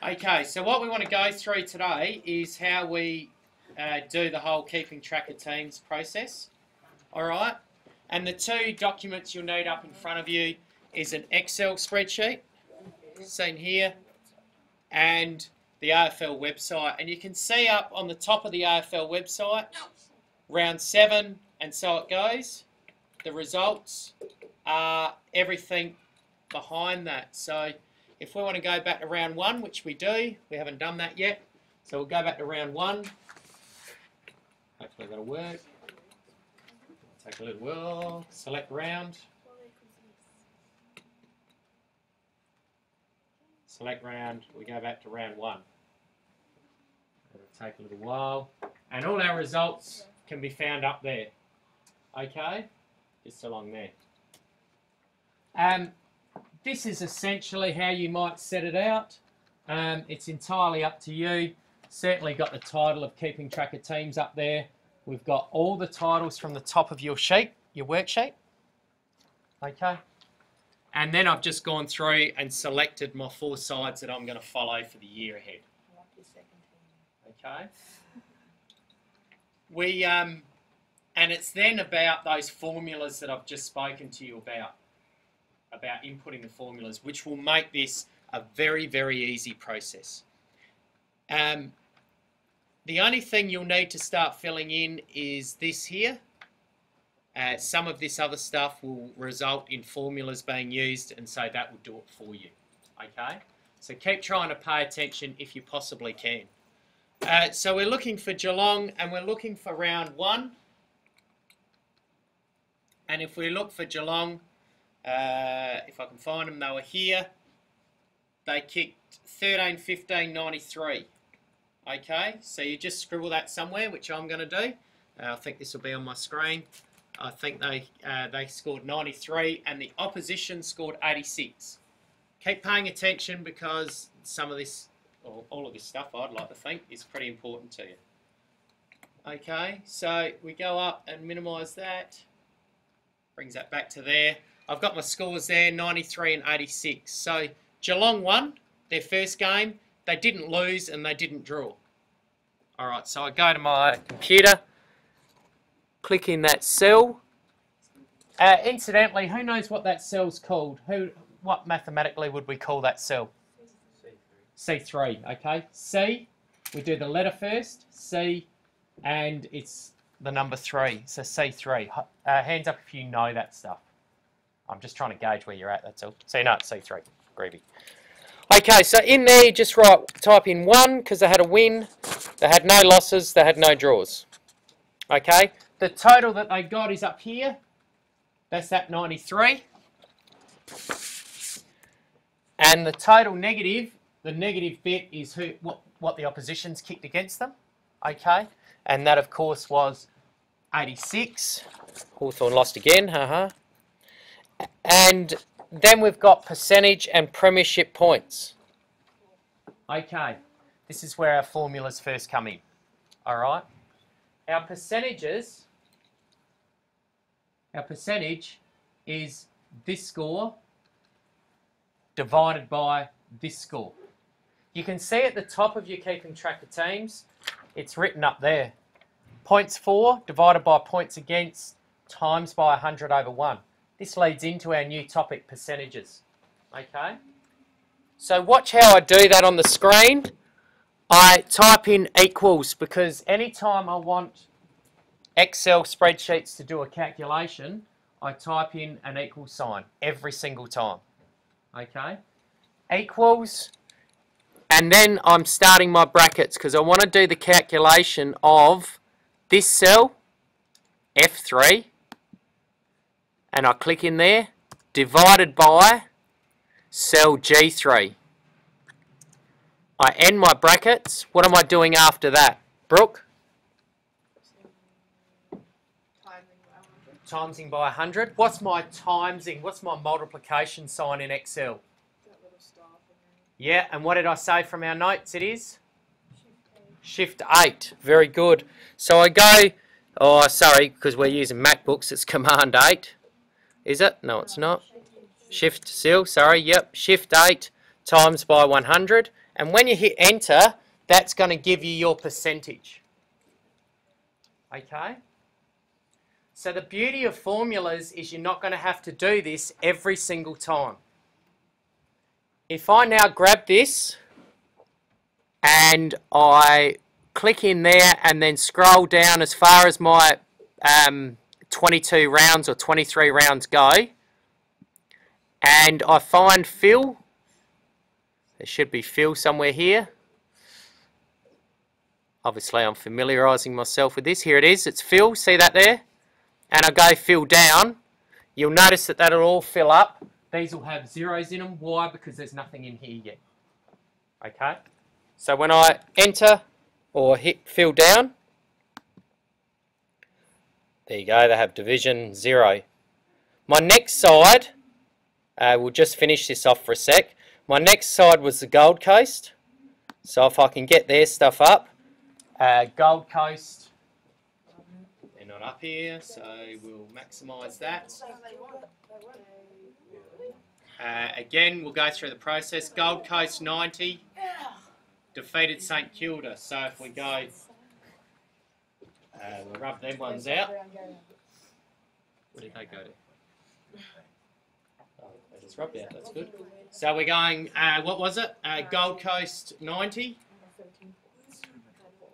Okay, so what we want to go through today is how we do the whole keeping track of teams process. Alright, and the two documents you'll need up in front of you is an Excel spreadsheet, seen here, and the AFL website. And you can see up on the top of the AFL website, round 7, and so it goes. The results are everything behind that. So if we want to go back to round 1, which we do, we haven't done that yet, so we'll go back to round 1. Hopefully that'll work. Take a little while, select round. Select round, we go back to round 1. It'll take a little while. And all our results can be found up there. Okay? Just along there. This is essentially how you might set it out. It's entirely up to you. Certainly got the title of keeping track of teams up there. We've got all the titles from the top of your sheet, your worksheet. Okay. And then I've just gone through and selected my 4 sides that I'm going to follow for the year ahead. Okay. And it's then about those formulas that I've just spoken to you about inputting the formulas, which will make this a very, very easy process. The only thing you'll need to start filling in is this here. Some of this other stuff will result in formulas being used, and so that will do it for you. Okay? So keep trying to pay attention if you possibly can. So we're looking for Geelong, and we're looking for round 1. And if we look for Geelong, if I can find them, they were here. They kicked 13-15-93. Okay, so you just scribble that somewhere, which I'm going to do. I think this will be on my screen. I think they scored 93 and the opposition scored 86. Keep paying attention because some of this, or all of this stuff, I'd like to think, is pretty important to you. Okay, so we go up and minimise that. Brings that back to there. I've got my scores there, 93 and 86. So Geelong won their first game. They didn't lose and they didn't draw. Alright, so I go to my computer, click in that cell. Incidentally, who knows what that cell's called? What mathematically would we call that cell? C3. C3, okay. C, we do the letter first, C, and it's the number 3, so C3. Hands up if you know that stuff. I'm just trying to gauge where you're at, that's all. So you know it's C3, groovy. Okay, so in there you just type in 1 because they had a win, they had no losses, they had no draws. Okay, the total that they got is up here. That's that 93. And the total negative, the negative bit is what the opposition's kicked against them. Okay, and that of course was 86. Hawthorn lost again, haha. And then we've got percentage and premiership points. Okay, this is where our formulas first come in. Alright, our percentage is this score divided by this score. You can see at the top of your keeping track of teams, it's written up there. Points for divided by points against times by 100 over 1. This leads into our new topic, percentages. Okay? So watch how I do that on the screen. I type in equals because anytime I want Excel spreadsheets to do a calculation, I type in an equal sign every single time. Okay? Equals, and then I'm starting my brackets because I want to do the calculation of this cell, F3, and I click in there, divided by cell G3. I end my brackets. What am I doing after that? Brooke? Timesing by 100. What's my timesing? What's my multiplication sign in Excel? That little star thing. Yeah, and what did I say from our notes it is? Shift 8. Very good. So I go, oh sorry, because we're using MacBooks, it's Command 8. Is it? No, it's not. Shift still, sorry, yep, Shift 8. times by 100. And when you hit enter, that's going to give you your percentage. Okay? So the beauty of formulas is you're not going to have to do this every single time. If I now grab this and I click in there and then scroll down as far as my 22 rounds or 23 rounds go, and I find fill, there should be fill somewhere here. Obviously I'm familiarising myself with this. Here it is, it's fill, see that there? And I go fill down, you'll notice that that'll all fill up. These will have zeros in them. Why? Because there's nothing in here yet. Okay? So when I enter or hit fill down, there you go, they have division 0. My next side, we'll just finish this off for a sec. My next side was the Gold Coast. So if I can get their stuff up, Gold Coast, they're not up here, so we'll maximise that. Again, we'll go through the process. Gold Coast 90 defeated St Kilda. So if we go, we'll rub them ones out. Where did they go to? Oh, they just rubbed out, that's good. So we're going, what was it? Gold Coast 90.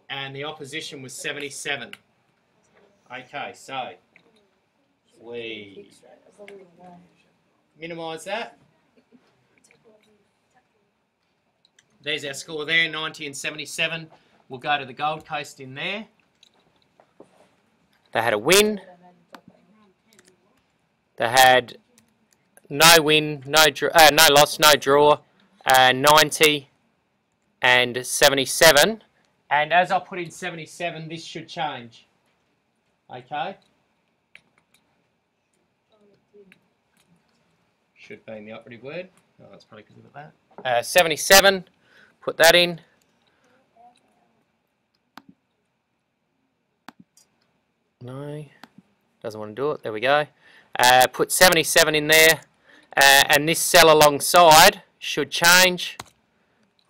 And the opposition was 77. Okay, so we minimise that. There's our score there, 90 and 77. We'll go to the Gold Coast in there. They had a win. They had no win, no loss, no draw, 90 and 77. And as I put in 77, this should change. Okay? Should be in the operative word. Oh, that's probably because of that. 77, put that in. No, doesn't want to do it. There we go. Put 77 in there. And this cell alongside should change.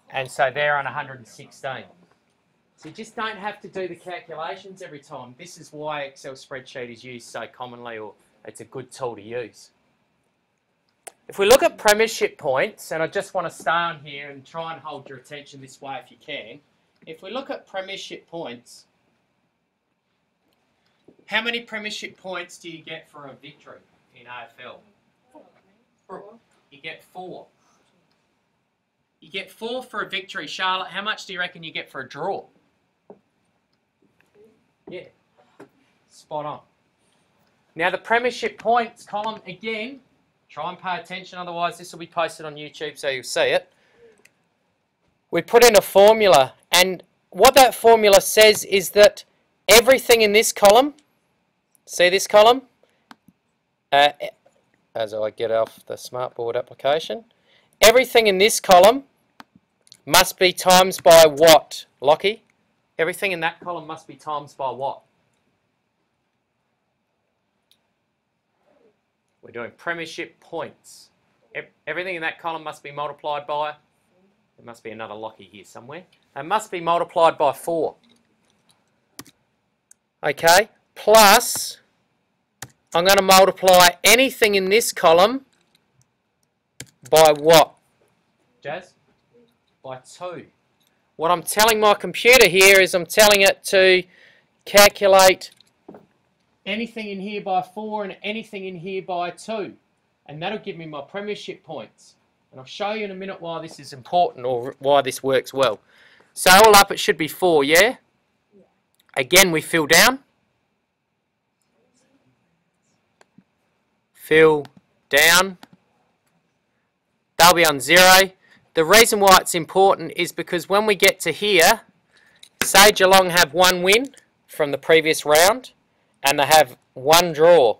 And so they're on 116. So you just don't have to do the calculations every time. This is why Excel spreadsheet is used so commonly, or it's a good tool to use. If we look at premiership points, and I just want to stay on here and try and hold your attention this way if you can. If we look at premiership points, how many premiership points do you get for a victory in AFL? 4. You get 4. You get 4 for a victory. Charlotte, how much do you reckon you get for a draw? Yeah, spot on. Now the premiership points column, again, try and pay attention, otherwise this will be posted on YouTube so you'll see it. We put in a formula, and what that formula says is that everything in this column, see this column, as I get off the smartboard application, everything in this column must be times by what, Lockie? Everything in that column must be times by what? We're doing premiership points. Everything in that column must be multiplied by, there must be another Lockie here somewhere, it must be multiplied by 4. Okay, plus, I'm going to multiply anything in this column by what? Jazz? By 2. What I'm telling my computer here is I'm telling it to calculate anything in here by 4 and anything in here by 2. And that'll give me my premiership points. And I'll show you in a minute why this is important, or why this works well. So all up it should be 4, yeah? Again, we fill down. Fill down. They'll be on 0. The reason why it's important is because when we get to here, say Geelong have 1 win from the previous round and they have 1 draw.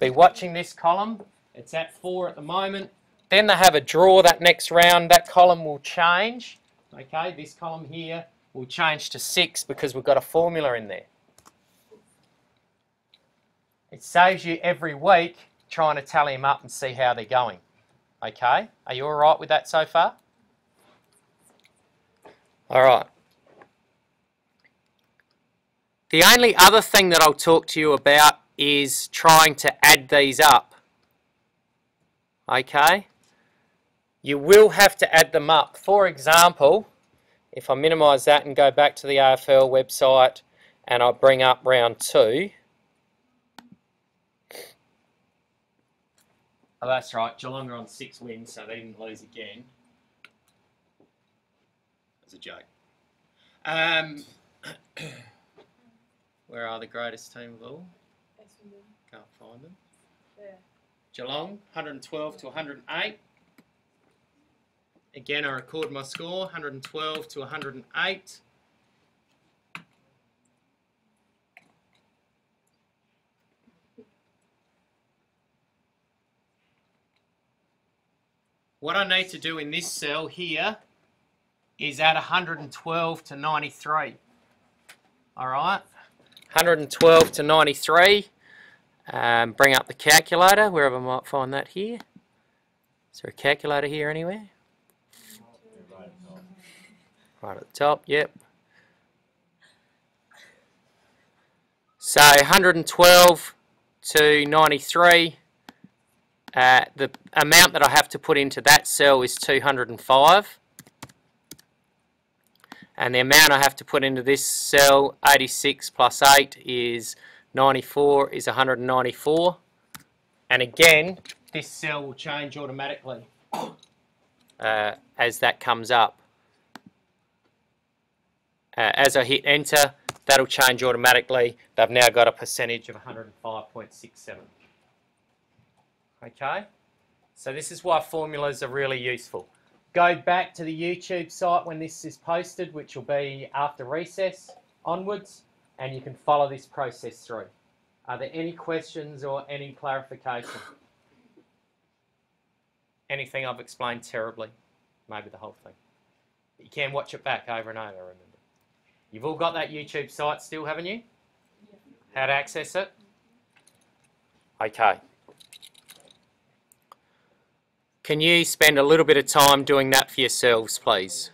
Be watching this column, it's at 4 at the moment. Then they have a draw that next round, that column will change. Okay, this column here will change to 6 because we've got a formula in there. It saves you every week trying to tally them up and see how they're going. Okay, are you all right with that so far? All right. The only other thing that I'll talk to you about is trying to add these up. Okay? You will have to add them up. For example, if I minimise that and go back to the AFL website and I bring up round 2. Oh, that's right. Geelong are on 6 wins, so they didn't lose again. That's a joke. Where are the greatest team of all? Can't find them. Yeah. Geelong, 112 to 108. Again, I record my score, 112 to 108. What I need to do in this cell here is add 112 to 93. All right, 112 to 93. Bring up the calculator, wherever I might find that here. Is there a calculator here anywhere? Right at the top, yep. So 112 to 93. The amount that I have to put into that cell is 205. And the amount I have to put into this cell, 86 plus 8 is 94, is 194. And again, this cell will change automatically as that comes up. As I hit enter, that'll change automatically. They've now got a percentage of 105.67. Okay, so this is why formulas are really useful. Go back to the YouTube site when this is posted, which will be after recess onwards, and you can follow this process through. Are there any questions or any clarification? Anything I've explained terribly? Maybe the whole thing. You can watch it back over and over, remember. You've all got that YouTube site still, haven't you? How to access it? Okay. Can you spend a little bit of time doing that for yourselves, please?